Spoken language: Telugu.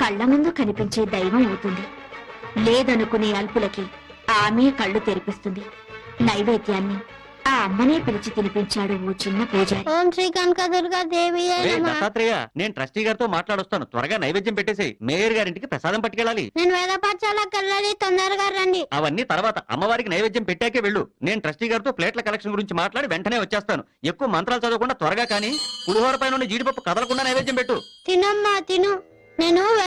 కళ్ళ ముందు కనిపించే దైవం అవుతుంది. లేదనుకునే అల్పులకి ఆమె కళ్ళు తెరిపిస్తుంది. నైవేద్యాన్ని ఆ అమ్మనే పిలిచి తినిపించాడు ఓ చిన్న పూజారి. ఓం శ్రీ కనకదుర్గా దేవి దత్తాత్రేయ, నేను ట్రస్టీ గారితో మాట్లాడొస్తాను. త్వరగా నైవేద్యం పెట్టేసి మేయర్ గారింటికి ప్రసాదం పట్టుకెళ్ళాలి. నేను వేద పాఠశాలకు వెళ్ళాలి, తొందరగా రండి. అవన్నీ తర్వాత, అమ్మవారికి నైవేద్యం పెట్టాకే వెళ్ళు. నేను ట్రస్టీ గారితో ప్లేట్ల కలెక్షన్ గురించి మాట్లాడి వెంటనే వచ్చేస్తాను. ఎక్కువ మంత్రాలు చదవకుండా త్వరగా కానీ పులిహోర పైన జీడిపప్పు కదలకుండా నైవేద్యం పెట్టు. తినమ్మా తిను. నేను